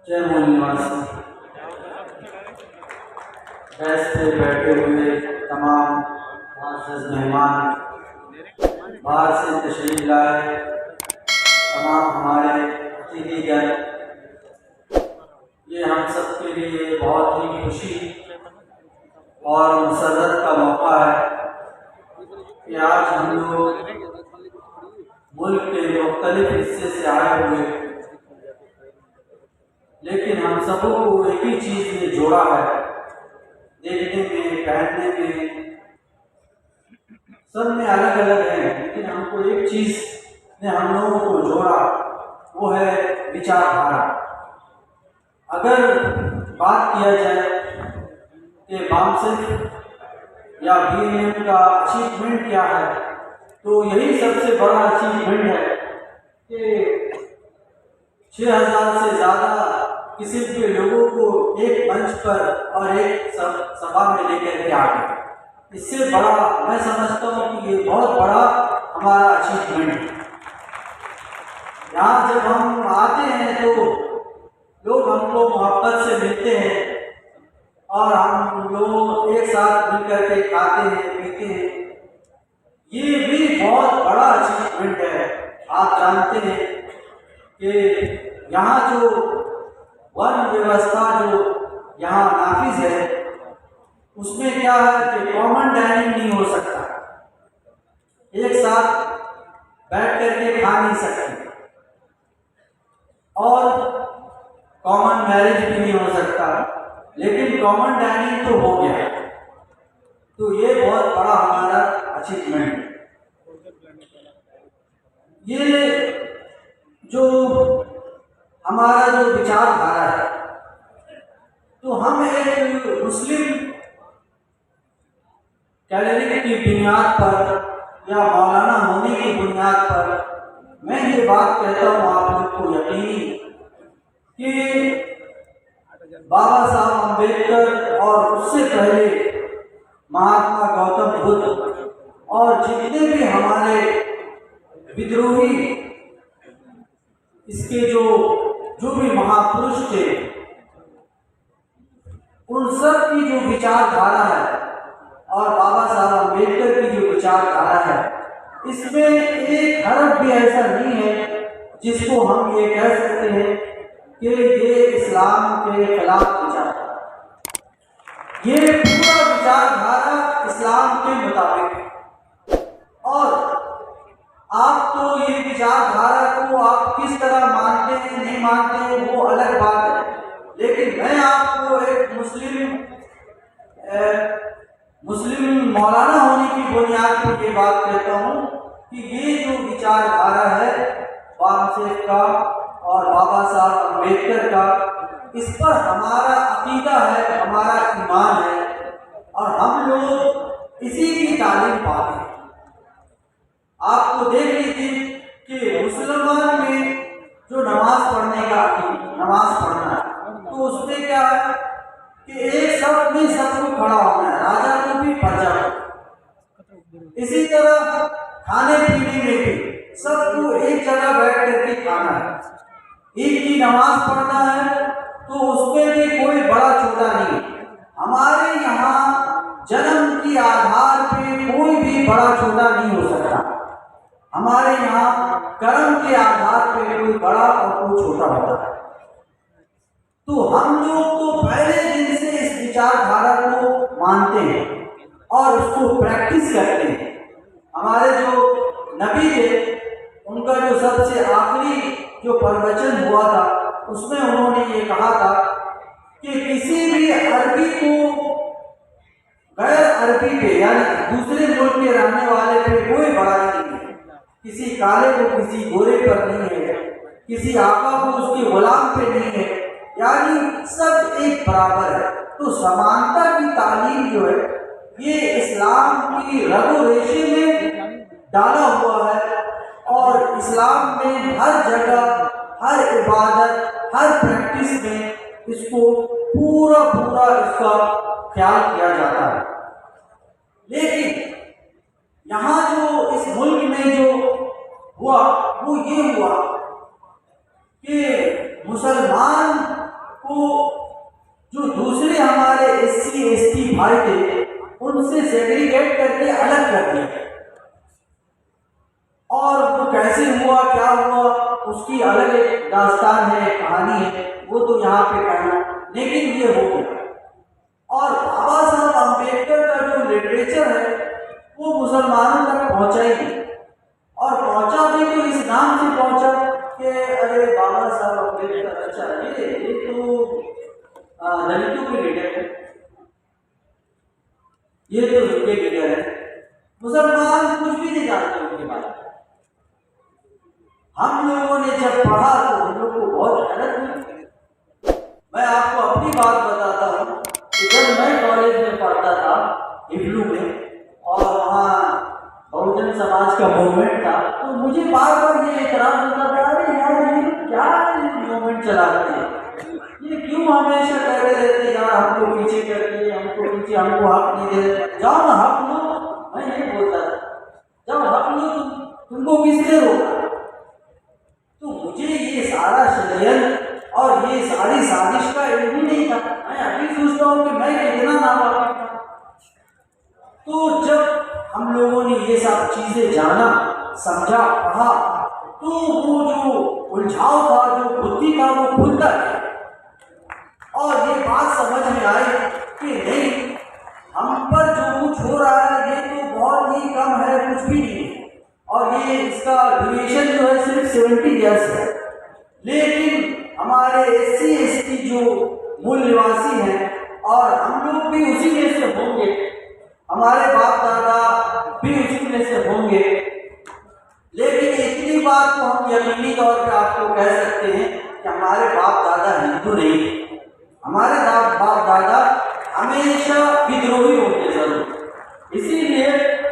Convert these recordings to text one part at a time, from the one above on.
جے مول نواسی ایسے بیٹھے ہوئے تمام معزز مہمان، باہر سے تشریف لائے تمام ہمارے عقیدی گن، یہ ہم سب کے لیے بہت ہی خوشی اور مسرت کا موقع ہے کہ آج ہم لوگ ملک کے مختلف حصے سے آئے ہوئے، لیکن ہم سبوں کو ایک ہی چیز نے جوڑا ہے، دیکھنے میں، پہننے میں، سب میں الگ الگ ہیں، لیکن ہم کو ایک چیز نے ہم لوگوں کو جوڑا، وہ ہے وچار دھارا۔ اگر بات کیا جائے کہ بامسف یا بی ایم کا اچیومنٹ کیا ہے، تو یہی سب سے بڑا اچیومنٹ ہے کہ 6000 سے زیادہ قسم کے لوگوں کو ایک منچ پر اور ایک سبھا میں لے کر کے آ گئے۔ اس سے بڑا میں سمجھتا ہوں کہ یہ بہت بڑا ہمارا اچیومنٹ ہے۔ یہاں جب ہم آتے ہیں تو لوگ ہم کو محبت سے ملتے ہیں اور ہم لوگ ایک ساتھ مل کر کے کھاتے ہیں، پیتے ہیں، یہ بھی بہت بڑا اچیومنٹ ہے۔ آپ جانتے ہیں کہ یہاں جو ون ویوستھا جو یہاں نافذ ہے، اس میں کیا ہے کہ کامن ڈائننگ نہیں ہو سکتا، ایک ساتھ بیٹھ کر کے کھا نہیں سکتے، اور کامن میرج بھی نہیں ہو سکتا، لیکن کامن ڈائننگ تو ہو گیا، تو یہ بہت بڑا ہمارا اچیومنٹ ہے۔ یہ جو ہمارا جو وچار دھارا ہے، تو ہم ایک مسلم کیلری کی بنیاد پر یا مولانا ہونے کی بنیاد پر میں یہ بات کہتا ہوں آپ لوگ کو یقینی کہ بابا صاحب امبیڈکر اور اس سے پہلے مہاتما گوتم بدھ اور جتنے بھی ہمارے ودروہی اس کے جو بھی مہاپروش تھے، ان سب کی جو وچار دھارا ہے اور بابا صاحب امبیڈکر کی جو وچار دھارا ہے، اس میں ایک حرف بھی ایسا نہیں ہے جس کو ہم یہ کہہ سکتے ہیں کہ یہ اسلام کے خلاف وچار دھارا۔ یہ پورا وچار دھارا اسلام کے مطابق ہے، اور آپ تو یہ وچار دھارا کو آپ کس طرح مانتے ہیں نہیں مانتے ہیں وہ الگ بات ہے، لیکن میں آپ کو ایک مسلم مولانا ہونے کی بنیاد پر یہ بات کہتا ہوں کہ یہ جو وچار دھارا ہے بامسف کا اور بابا صاحب امبیڈکر کا، اس پر ہمارا عقیدہ ہے، ہمارا ایمان ہے، اور ہم لوگ اسی کی تعلیم پاتے ہیں۔ آپ کو دیکھ لیجیے کہ مسلمان میں جو نماز پڑھنے کا نماز پڑھنا ہے، تو اس میں کیا ہے کہ ایک صف میں سب کو کھڑا ہونا ہے، راجا کو بھی پرجا کو۔ اسی طرح کھانے پینے میں بھی سب کو ایک جگہ بیٹھ کر کے کھانا ہے۔ عید کی نماز پڑھنا ہے تو اس میں بھی کوئی بڑا چھوٹا نہیں ہے۔ ہمارے یہاں جنم کی آدھار پہ کوئی بھی بڑا چھوٹا نہیں ہو سکتا، ہمارے یہاں کرم کے آدھار پہ کوئی بڑا اور کوئی چھوٹا ہوتا ہے۔ تو ہم لوگ تو پہلے دن سے اس وچار دھارا کو مانتے ہیں اور اس کو پریکٹس کرتے ہیں۔ ہمارے جو نبی تھے، ان کا جو سب سے آخری جو پروچن ہوا تھا، اس میں انہوں نے یہ کہا تھا کہ کسی بھی عربی کو غیر عربی پہ یعنی دوسرے ملک کے رہنے والے پہ کوئی بڑائی نہیں ہے، کسی کالے کو کسی گورے پر نہیں ہے، کسی آقا کو اس کے غلام پہ نہیں ہے، یعنی سب ایک برابر ہے۔ تو سمانتا کی تعلیم جو ہے یہ اسلام کی رگ و ریشے میں ڈالا ہوا ہے، اور اسلام میں ہر جگہ، ہر عبادت، ہر پریکٹس میں اس کو پورا اس کا خیال کیا جاتا ہے۔ لیکن یہاں جو اس ملک میں جو ہوا وہ یہ ہوا کہ مسلمان بھائی تھے ان سے سیگریگیٹ کر کے الگ کر دیا، اور وہ کیسے ہوا کیا ہوا اس کی الگ ایک داستان ہے، کہانی ہے، وہ تو یہاں پہ کہنا، لیکن یہ ہو گیا۔ اور بابا صاحب امبیڈکر کا جو لٹریچر ہے وہ مسلمانوں تک پہنچا ہی نہیں، اور پہنچا بھی تو اس نام سے پہنچا کہ ارے بابا صاحب امبیڈکر، اچھا یہ تو دلتوں کے لیڈر ہے، یہ تو ان کے لیڈر ہے، مسلمان کچھ بھی نہیں جانتے ان کے بارے میں۔ ہم لوگوں نے جب پڑھا تو ہم لوگ کو بہت حیرت ہوئی۔ میں آپ کو اپنی بات بتاتا ہوں کہ جب میں کالج میں پڑھتا تھا ہفلو میں، اور وہاں بہوجن سماج کا موومنٹ تھا، تو مجھے بار بار یہ اعتراض ہوتا تھا، ارے یار یہ کیا موومنٹ چلاتے ہیں، یہ کیوں ہمیشہ کہتے رہتے ہیں یار ہم کو پیچھے کر کے، ہم کو پیچھے، ہم کو حق نہیں دے رہے، جاؤ نا حق لو۔ میں یہ بولتا تھا جب حق لو تم کو کس نے روکا؟ تو مجھے یہ سارا شریعت اور یہ ساری سازش کا علم ہی نہیں تھا۔ میں ابھی سوچتا ہوں کہ میں کتنا ناواقف تھا۔ تو جب ہم لوگوں نے یہ سب چیزیں جانا، سمجھا، پڑھا، تو وہ جو الجھاؤ تھا، جو بدھی تھا، وہ کھلتا گیا، اور یہ بات سمجھ میں آئی کہ نہیں، ہم پر جو کچھ ہو رہا ہے یہ تو بہت ہی کم ہے، کچھ بھی نہیں ہے، اور یہ اس کا ڈیوریشن جو ہے صرف 70 ایئرس ہے، لیکن ہمارے ایس سی ایس ٹی جو مول نواسی ہیں، اور ہم لوگ بھی اسی میں سے ہوں گے، ہمارے باپ دادا بھی اسی میں سے ہوں گے، لیکن اتنی بات تو ہم یقینی طور پہ آپ کو کہہ سکتے ہیں کہ ہمارے باپ دادا ہندو نہیں ہیں، ہمارے باپ دادا ہمیشہ بدروہی ہوتے ضرور، اسی لیے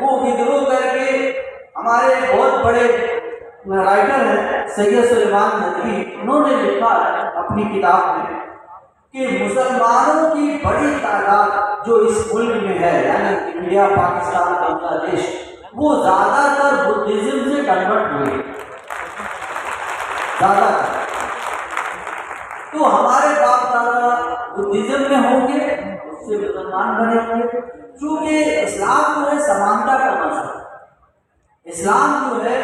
وہ بدروہ کر کے، ہمارے بہت بڑے رائٹر ہیں سید سلیمان ندوی، انہوں نے لکھا ہے اپنی کتاب میں کہ مسلمانوں کی بڑی تعداد جو اس ملک میں ہے، یعنی انڈیا، پاکستان، بنگلہ دیش، وہ زیادہ تر بدھزم سے کنورٹ ہوئے، زیادہ تر۔ تو ہمارے باپ دادا بدھزم میں ہوں گے، اس سے مسلمان بنے ہوں گے، چونکہ اسلام جو ہے سمانتا کا مذہب، اسلام جو ہے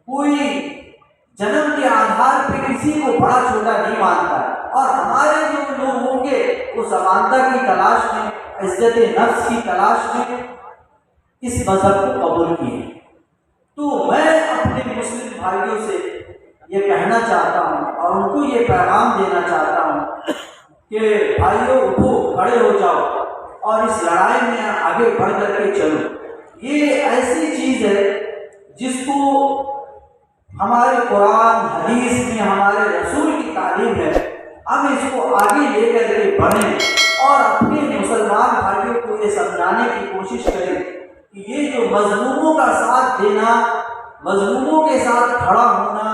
کوئی جنم کے آدھار پہ کسی کو بڑا چھوٹا نہیں مانتا ہے، اور ہمارے جو لوگ ہوں گے وہ سمانتا کی تلاش میں، عزت نفس کی تلاش میں اس مذہب کو قبول کیے۔ تو میں اپنے مسلم بھائیوں سے یہ کہنا چاہتا ہوں اور ان کو یہ پیغام دینا چاہتا ہوں کہ بھائیوں اٹھو، کھڑے ہو جاؤ، اور اس لڑائی میں آگے بڑھ کر کے چلو۔ یہ ایسی چیز ہے جس کو ہمارے قرآن حدیث میں ہمارے رسول کی تعلیم ہے، ہم اس کو آگے لے کر کے بڑھیں اور اپنے مسلمان بھائیوں کو یہ سمجھانے کی کوشش کریں کہ یہ جو مظلوموں کا ساتھ دینا، مظلوموں کے ساتھ کھڑا ہونا،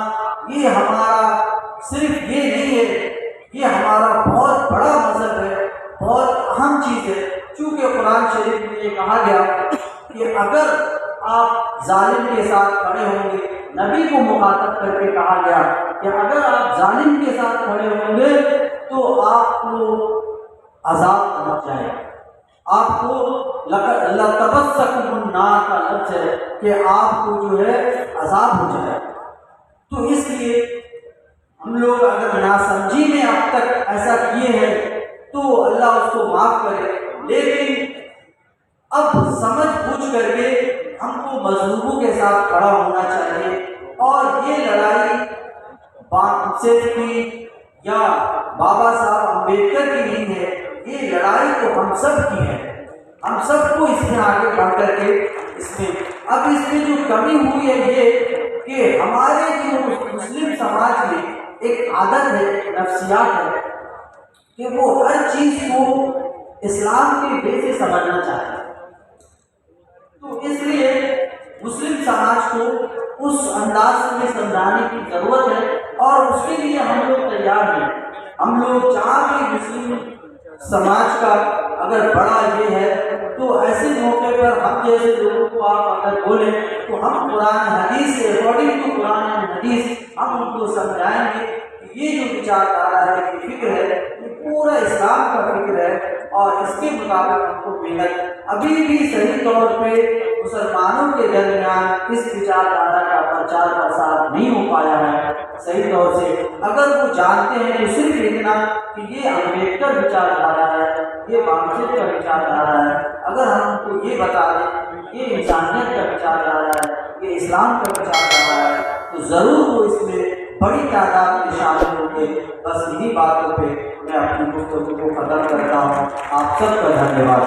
یہ ہمارا صرف یہ نہیں ہے، یہ ہمارا بہت بڑا مذہب ہے، بہت اہم چیز ہے، چونکہ قرآن شریف میں یہ کہا گیا کہ اگر آپ ظالم کے ساتھ کھڑے ہوں گے، نبی کو مخاطب کر کے کہا گیا کہ اگر آپ ظالم کے ساتھ کھڑے ہوں گے تو آپ کو عذاب پہنچ جائے گا، آپ کو لَتَمَسَّكُمُ النَّارُ کا لفظ ہے کہ آپ کو جو ہے عذاب ہو جائے گا۔ تو اس لیے ہم لوگ اگر ناسمجھی میں اب تک ایسا کیے ہیں تو اللہ اس کو معاف کرے، لیکن اب سمجھ بوجھ کر کے ہم کو مظلوموں کے ساتھ کھڑا ہونا چاہیے، اور یہ لڑائی صرف کی یا بابا صاحب امبیڈکر کی نہیں ہے، یہ لڑائی تو ہم سب کی ہے، ہم سب کو اس میں آگے بڑھ کر کے اب اس میں جو کمی ہوئی ہے یہ کہ ہمارے جو مسلم سماج میں ایک عادت ہے، نفسیات ہے کہ وہ ہر چیز کو اسلام کے وے سے سمجھنا چاہتے ہیں۔ تو اس لیے مسلم سماج کو اس انداز میں سمجھانے کی ضرورت ہے، اور اس کے لیے ہم لوگ تیار ہیں۔ ہم لوگ جہاں بھی مسلم سماج کا اگر بڑا یہ ہے تو ایسے موقع پر ہم جیسے لوگوں کو آپ اگر بولیں تو ہم قرآن حدیث سے اکارڈنگ ٹو قرآن حدیث ہم ان کو سمجھائیں گے کہ یہ جو وچار دھارا ہے، یہ فکر ہے، یہ پورا اسلام کا فکر ہے، اور اس کے مطابق ہم کو محنت ابھی بھی صحیح طور پہ مسلمانوں کے درمیان اس وچار دھارا کا پرچار پرسار نہیں ہو پایا ہے صحیح طور سے۔ اگر وہ جانتے ہیں تو صرف اتنا کہ یہ امبیڈکر وچار دھارا ہے، یہ بامسیٹ کا وچار دھارا ہے، اگر ہم ان کو یہ بتا دیں یہ انسانیت کا وچار دھارا ہے، یہ اسلام کا وچار دھارا ہے، تو ضرور وہ اس میں بڑی تعداد میں شامل ہوں گے۔ بس انہی باتوں پہ میں اپنی گفتگو کو ختم کرتا ہوں۔ آپ سب کا دھنیہ واد۔